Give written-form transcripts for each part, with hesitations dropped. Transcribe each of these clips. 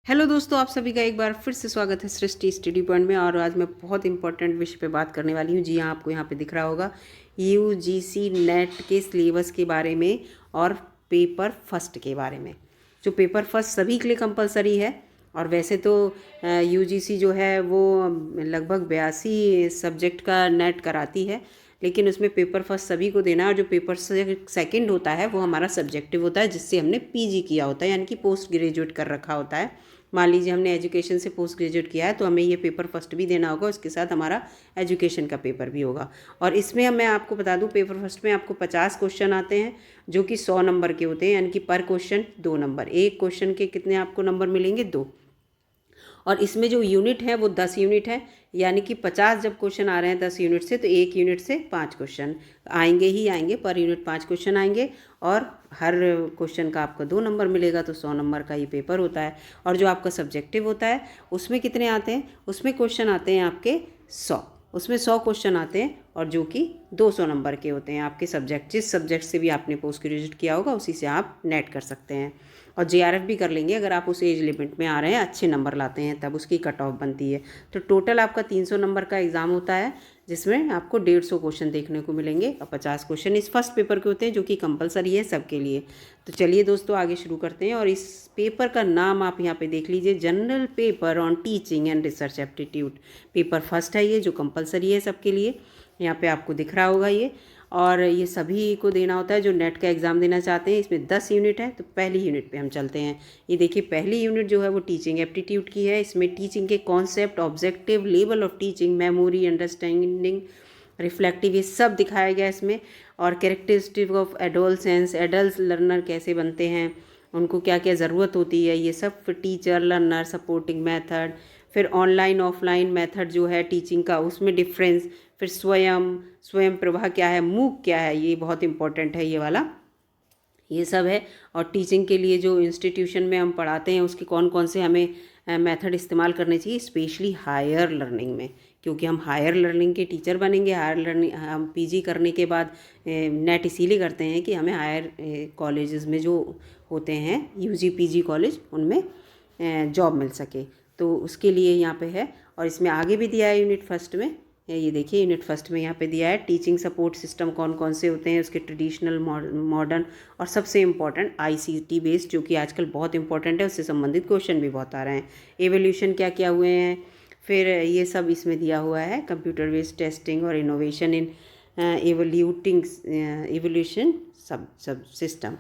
Hello दोस्तों, आप सभी का एक बार फिर से स्वागत है सृष्टि स्टडी पॉइंट में। और आज मैं बहुत इंपॉर्टेंट विषय पे बात करने वाली हूँ। जी हाँ, आपको यहाँ पे दिख रहा होगा यूजीसी नेट के सिलेबस के बारे में और पेपर फर्स्ट के बारे में। जो पेपर फर्स्ट सभी के लिए कंपलसरी है। और वैसे तो यूजीसी जो है वो लगभग 82 सब्जेक्ट का नेट कराती है, लेकिन उसमें पेपर फर्स्ट सभी को देना है। और जो पेपर सेकंड होता है वो हमारा सब्जेक्टिव होता है, जिससे हमने पीजी किया होता है, यानी कि पोस्ट ग्रेजुएट कर रखा होता है। मान लीजिए हमने एजुकेशन से पोस्ट ग्रेजुएट किया है तो हमें ये पेपर फर्स्ट भी देना होगा, उसके साथ हमारा एजुकेशन का पेपर भी होगा। और इसमें मैं आपको बता दूं, पेपर फर्स्ट में आपको 50 क्वेश्चन आते हैं जो कि 100 नंबर के होते हैं, यानी कि पर क्वेश्चन 2 नंबर। एक क्वेश्चन के कितने आपको नंबर मिलेंगे? 2। और इसमें जो यूनिट है वो 10 यूनिट है, यानी कि 50 जब क्वेश्चन आ रहे हैं 10 यूनिट से, तो एक यूनिट से 5 क्वेश्चन आएंगे ही आएंगे। पर यूनिट 5 क्वेश्चन आएंगे और हर क्वेश्चन का आपका 2 नंबर मिलेगा, तो 100 नंबर का ये पेपर होता है। और जो आपका सब्जेक्टिव होता है उसमें कितने आते हैं? उसमें क्वेश्चन आते हैं आपके 100। उसमें 100 क्वेश्चन आते हैं और जो कि 200 नंबर के होते हैं। आपके सब्जेक्ट, जिस सब्जेक्ट से भी आपने पोस्ट ग्रेजुएट किया होगा उसी से आप नेट कर सकते हैं। और जेआरएफ भी कर लेंगे अगर आप उस एज लिमिट में आ रहे हैं, अच्छे नंबर लाते हैं, तब उसकी कट ऑफ बनती है। तो टोटल आपका 300 नंबर का एग्ज़ाम होता है, जिसमें आपको 150 क्वेश्चन देखने को मिलेंगे और 50 क्वेश्चन इस फर्स्ट पेपर के होते हैं, जो कि कंपलसरी है सबके लिए। तो चलिए दोस्तों, आगे शुरू करते हैं। और इस पेपर का नाम आप यहाँ पे देख लीजिए, general paper on teaching and research aptitude. Paper first है ये, जो कंपलसरी है सबके लिए। यहाँ पे आपको दिख रहा होगा ये। और ये सभी को देना होता है जो नेट का एग्ज़ाम देना चाहते हैं। इसमें 10 यूनिट है, तो पहली यूनिट पे हम चलते हैं। ये देखिए, पहली यूनिट जो है वो टीचिंग एप्टीट्यूड की है। इसमें टीचिंग के concept, objective, level of teaching, memory, understanding, reflective, ये सब दिखाया गया इसमें। और characteristic of adolescence, adult learner कैसे बनते हैं, उनको क्या क्या ज़रूरत होती है, ये सब। फिर टीचर लर्नर सपोर्टिंग मेथड, फिर ऑनलाइन ऑफलाइन मेथड जो है टीचिंग का, उसमें डिफरेंस। फिर स्वयं प्रभा क्या है, मूक क्या है, ये बहुत इंपॉर्टेंट है ये वाला, ये सब है। और टीचिंग के लिए जो इंस्टीट्यूशन में हम पढ़ाते हैं उसके कौन कौन से हमें मेथड इस्तेमाल करने चाहिए, स्पेशली हायर लर्निंग में, क्योंकि हम हायर लर्निंग के टीचर बनेंगे। हायर लर्निंग हम पीजी करने के बाद नेट इसीलिए करते हैं कि हमें हायर कॉलेजेस में जो होते हैं यूजी पीजी कॉलेज, उनमें जॉब मिल सके, तो उसके लिए यहाँ पे है। और इसमें आगे भी दिया है यूनिट फर्स्ट में, ये देखिए यूनिट फर्स्ट में यहाँ पे दिया है टीचिंग सपोर्ट सिस्टम कौन कौन से होते हैं, उसके ट्रेडिशनल, मॉडर्न और सबसे इम्पॉर्टेंट आईसीटी बेस्ड, जो कि आजकल बहुत इंपॉर्टेंट है, उससे संबंधित क्वेश्चन भी बहुत आ रहे हैं। एवोल्यूशन क्या क्या हुए हैं, फिर ये सब इसमें दिया हुआ है। कंप्यूटर बेस्ड टेस्टिंग और इनोवेशन इन एवोल्यूशन सब सिस्टम।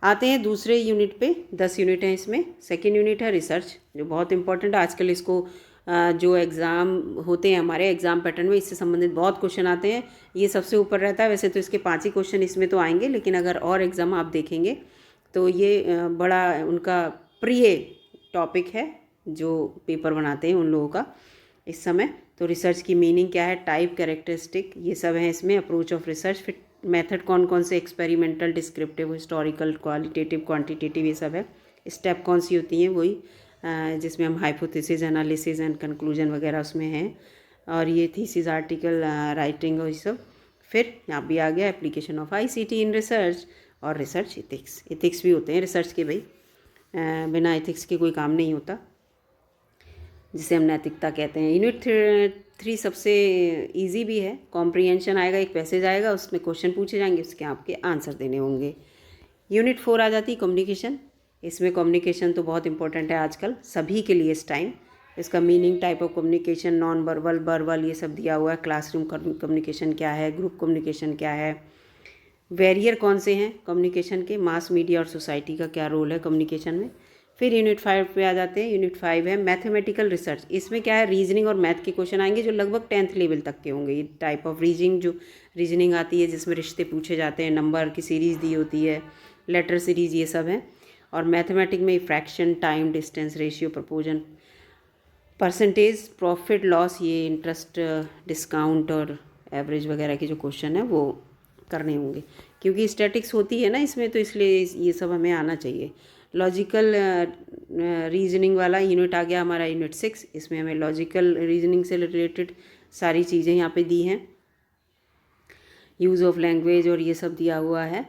आते हैं दूसरे यूनिट पे। 10 यूनिट हैं इसमें। सेकेंड यूनिट है रिसर्च, जो बहुत इंपॉर्टेंट है आजकल। इसको जो एग्ज़ाम होते हैं हमारे एग्ज़ाम पैटर्न में, इससे संबंधित बहुत क्वेश्चन आते हैं। ये सबसे ऊपर रहता है। वैसे तो इसके 5 ही क्वेश्चन इसमें तो आएंगे, लेकिन अगर और एग्ज़ाम आप देखेंगे तो ये बड़ा उनका प्रिय टॉपिक है जो पेपर बनाते हैं उन लोगों का इस समय। तो रिसर्च की मीनिंग क्या है, टाइप, कैरेक्टरिस्टिक, ये सब है इसमें। अप्रोच ऑफ रिसर्च, फिर मेथड कौन कौन से, experimental, descriptive, historical, qualitative, quantitative, ये सब है। स्टेप कौन सी होती हैं, वही जिसमें हम हाइपोथेसिस, एनालिसिस एंड कंक्लूजन वगैरह उसमें हैं। और ये थीसिस, आर्टिकल राइटिंग और ये सब। फिर यहाँ भी आ गया application of ICT in research और रिसर्च इथिक्स। इथिक्स भी होते हैं रिसर्च के भाई, बिना इथिक्स के कोई काम नहीं होता, जिसे हम नैतिकता कहते हैं। यूनिट 3 सबसे इजी भी है। कॉम्प्रिहेंशन आएगा, एक पैसेज आएगा, उसमें क्वेश्चन पूछे जाएंगे, उसके आपके आंसर देने होंगे। यूनिट 4 आ जाती है कम्युनिकेशन। इसमें कम्युनिकेशन तो बहुत इंपॉर्टेंट है आजकल सभी के लिए इस टाइम। इसका meaning, type of communication, non verbal, verbal, ये सब दिया हुआ है। क्लासरूम कम्युनिकेशन क्या है, ग्रुप कम्युनिकेशन क्या है, बैरियर कौन से हैं कम्युनिकेशन के, मास मीडिया और सोसाइटी का क्या रोल है कम्युनिकेशन में। फिर यूनिट 5 पे आ जाते हैं। यूनिट 5 है मैथमेटिकल रिसर्च। इसमें क्या है, रीजनिंग और मैथ के क्वेश्चन आएंगे, जो लगभग 10th लेवल तक के होंगे। ये टाइप ऑफ रीजनिंग, जो रीजनिंग आती है जिसमें रिश्ते पूछे जाते हैं, नंबर की सीरीज़ दी होती है, लेटर सीरीज़, ये सब है। और मैथमेटिक में fraction, time, distance, ratio, proportion, percentage, profit loss, ये इंटरेस्ट, डिस्काउंट और एवरेज वगैरह के जो क्वेश्चन है वो करने होंगे, क्योंकि स्टैटिक्स होती है ना इसमें, तो इसलिए ये सब हमें आना चाहिए। लॉजिकल रीजनिंग वाला यूनिट आ गया हमारा यूनिट 6। इसमें हमें लॉजिकल रीजनिंग से रिलेटेड सारी चीज़ें यहाँ पे दी हैं, यूज़ ऑफ लैंग्वेज और ये सब दिया हुआ है।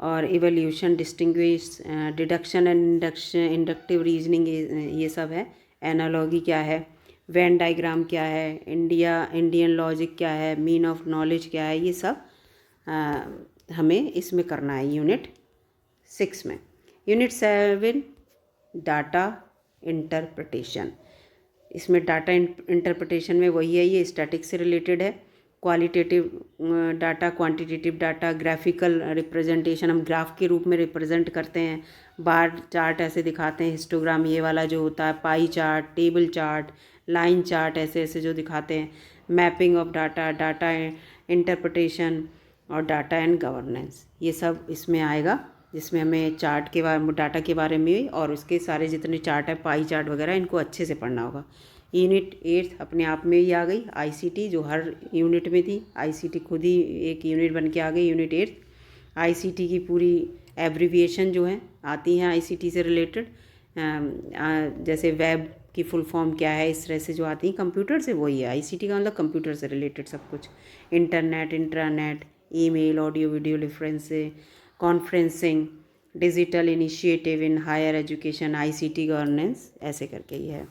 और evolution, distinguish, deduction and induction, inductive reasoning, ये सब है। एनालॉगी क्या है, वेन डायग्राम क्या है, इंडियन लॉजिक क्या है, मीन ऑफ नॉलेज क्या है, ये सब हमें इसमें करना है यूनिट 6 में। Unit 7 data interpretation. इसमें डाटा इंटरप्रिटेशन में वही है, ये स्टैटिक से रिलेटेड है। Qualitative data, quantitative data, graphical representation, हम ग्राफ के रूप में रिप्रेजेंट करते हैं, बार चार्ट ऐसे दिखाते हैं, हिस्टोग्राम ये वाला जो होता है, pie chart, table chart, line chart, ऐसे ऐसे जो दिखाते हैं। Mapping of data, data interpretation और डाटा एंड गवर्नेंस, ये सब इसमें आएगा, जिसमें हमें चार्ट के बारे, डाटा के बारे में और उसके सारे जितने चार्ट है, पाई चार्ट वगैरह, इनको अच्छे से पढ़ना होगा। यूनिट 8 अपने आप में ही आ गई, आईसीटी, जो हर यूनिट में थी, आईसीटी खुद ही एक यूनिट बन के आ गई। यूनिट 8 आईसीटी की पूरी एब्रीविएशन जो है आती हैं आईसीटी से रिलेटेड, जैसे वेब की फुल फॉर्म क्या है, इस तरह से जो आती हैं कंप्यूटर से, वही है आईसीटी का मतलब, कंप्यूटर से रिलेटेड सब कुछ। Internet, intranet, email, audio video conferencing, digital initiative in higher education, ICT governance, ऐसे करके ही है।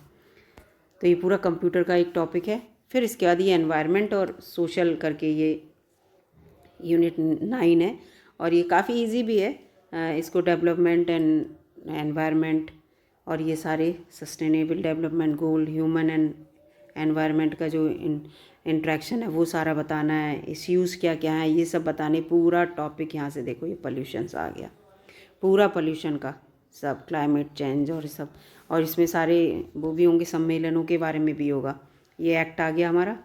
तो ये पूरा कंप्यूटर का एक टॉपिक है। फिर इसके बाद ये एनवायरनमेंट और सोशल करके ये यूनिट 9 है, और ये काफ़ी इजी भी है। इसको डेवलपमेंट एंड एनवायरनमेंट और ये सारे sustainable development goal, human and environment का जो इंट्रैक्शन है वो सारा बताना है, इश्यूज़ क्या क्या हैं ये सब बताने। पूरा टॉपिक यहाँ से देखो, ये पोल्यूशंस आ गया, पूरा पोल्यूशन का सब, क्लाइमेट चेंज और सब, और इसमें सारे वो भी होंगे, सम्मेलनों के बारे में भी होगा। ये एक्ट आ गया हमारा,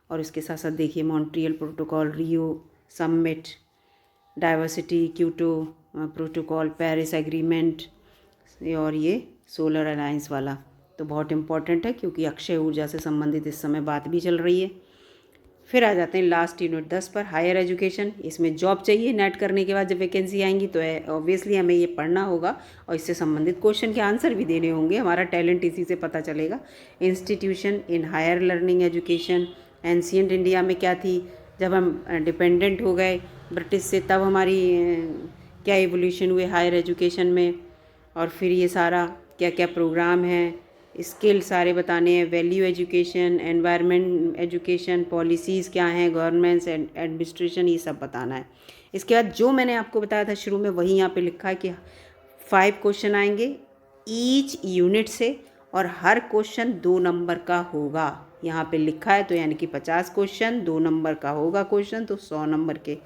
और उसके साथ साथ देखिए Montreal protocol, Rio summit, diversity, Kyoto protocol, Paris agreement, और ये सोलर अलायंस वाला तो बहुत इम्पॉर्टेंट है, क्योंकि अक्षय ऊर्जा से संबंधित इस समय बात भी चल रही है। फिर आ जाते हैं लास्ट यूनिट 10 पर, हायर एजुकेशन। इसमें जॉब चाहिए, नेट करने के बाद जब वैकेंसी आएंगी तो ऑब्वियसली हमें ये पढ़ना होगा, और इससे संबंधित क्वेश्चन के आंसर भी देने होंगे, हमारा टैलेंट इसी से पता चलेगा। Institution in higher learning education, ancient India में क्या थी, जब हम डिपेंडेंट हो गए ब्रिटिश से, तब हमारी क्या एवोल्यूशन हुए हायर एजुकेशन में, और फिर ये सारा क्या क्या प्रोग्राम है, स्किल सारे बताने हैं, value education, environment education, policies क्या हैं, गवर्नमेंट्स एंड एडमिनिस्ट्रेशन, ये सब बताना है। इसके बाद जो मैंने आपको बताया था शुरू में, वही यहाँ पे लिखा है कि 5 क्वेश्चन आएंगे ईच यूनिट से, और हर क्वेश्चन 2 नंबर का होगा, यहाँ पे लिखा है। तो यानी कि 50 क्वेश्चन, 2 नंबर का होगा क्वेश्चन, तो 100 नंबर के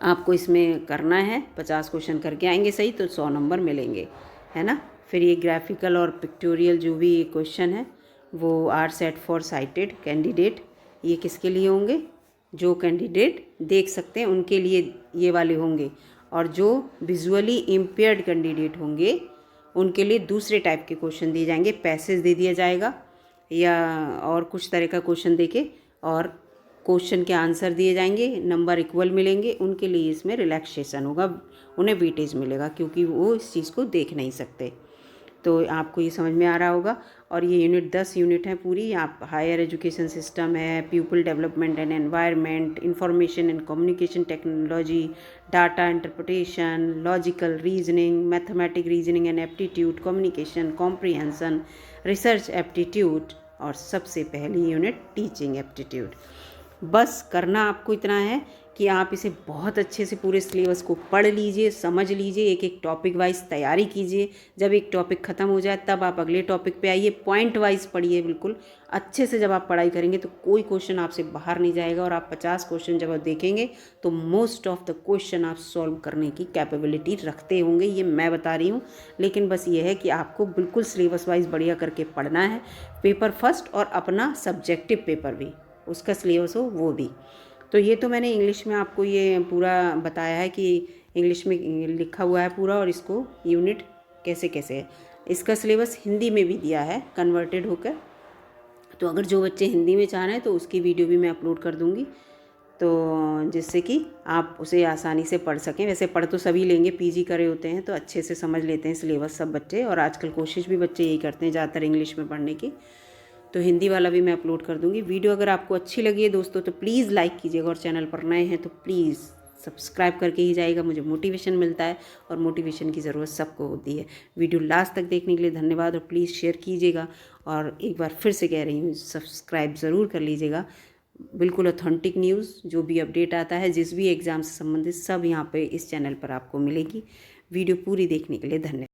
आपको इसमें करना है। 50 क्वेश्चन करके आएंगे सही तो 100 नंबर मिलेंगे, है ना। फिर ये ग्राफिकल और पिक्टोरियल जो भी क्वेश्चन है वो are set for sighted candidate, ये किसके लिए होंगे, जो कैंडिडेट देख सकते हैं उनके लिए ये वाले होंगे, और जो विजुअली इम्पेयर्ड कैंडिडेट होंगे उनके लिए दूसरे टाइप के क्वेश्चन दिए जाएंगे, पैसेज दे दिया जाएगा या और कुछ तरह का क्वेश्चन देके, और क्वेश्चन के आंसर दिए जाएंगे, नंबर इक्वल मिलेंगे, उनके लिए इसमें रिलैक्सेशन होगा, उन्हें वेटेज मिलेगा, क्योंकि वो इस चीज़ को देख नहीं सकते। तो आपको ये समझ में आ रहा होगा। और ये यूनिट 10 यूनिट है पूरी, आप हायर एजुकेशन सिस्टम है, people development and environment, information and communication technology, data interpretation, logical reasoning, mathematic reasoning and aptitude, communication comprehension, research aptitude, और सबसे पहली यूनिट टीचिंग एप्टीट्यूड। बस करना आपको इतना है कि आप इसे बहुत अच्छे से पूरे सिलेबस को पढ़ लीजिए, समझ लीजिए, एक एक टॉपिक वाइज तैयारी कीजिए। जब एक टॉपिक ख़त्म हो जाए तब आप अगले टॉपिक पे आइए, पॉइंट वाइज पढ़िए बिल्कुल अच्छे से। जब आप पढ़ाई करेंगे तो कोई क्वेश्चन आपसे बाहर नहीं जाएगा, और आप 50 क्वेश्चन जब आप देखेंगे तो मोस्ट ऑफ द क्वेश्चन आप सॉल्व करने की कैपेबिलिटी रखते होंगे, ये मैं बता रही हूँ। लेकिन बस ये है कि आपको बिल्कुल सिलेबस वाइज बढ़िया करके पढ़ना है, पेपर फर्स्ट, और अपना सब्जेक्टिव पेपर भी उसका सिलेबस हो वो भी। तो ये तो मैंने इंग्लिश में आपको ये पूरा बताया है कि इंग्लिश में लिखा हुआ है पूरा, और इसको यूनिट कैसे कैसे है। इसका सिलेबस हिंदी में भी दिया है कन्वर्टेड होकर, तो अगर जो बच्चे हिंदी में चाह रहे हैं तो उसकी वीडियो भी मैं अपलोड कर दूँगी, तो जिससे कि आप उसे आसानी से पढ़ सकें। वैसे पढ़ तो सभी लेंगे, पीजी करे होते हैं तो अच्छे से समझ लेते हैं सिलेबस सब बच्चे, और आजकल कोशिश भी बच्चे यही करते हैं ज़्यादातर इंग्लिश में पढ़ने की। तो हिंदी वाला भी मैं अपलोड कर दूंगी वीडियो। अगर आपको अच्छी लगी है दोस्तों तो प्लीज़ लाइक कीजिएगा, और चैनल पर नए हैं तो प्लीज़ सब्सक्राइब करके ही जाइएगा, मुझे मोटिवेशन मिलता है और मोटिवेशन की ज़रूरत सबको होती है। वीडियो लास्ट तक देखने के लिए धन्यवाद और प्लीज़ शेयर कीजिएगा और एक बार फिर से कह रही हूँ सब्सक्राइब ज़रूर कर लीजिएगा। बिल्कुल ऑथेंटिक न्यूज़, जो भी अपडेट आता है जिस भी एग्ज़ाम से संबंधित, सब यहाँ पे इस चैनल पर आपको मिलेगी। वीडियो पूरी देखने के लिए धन्यवाद।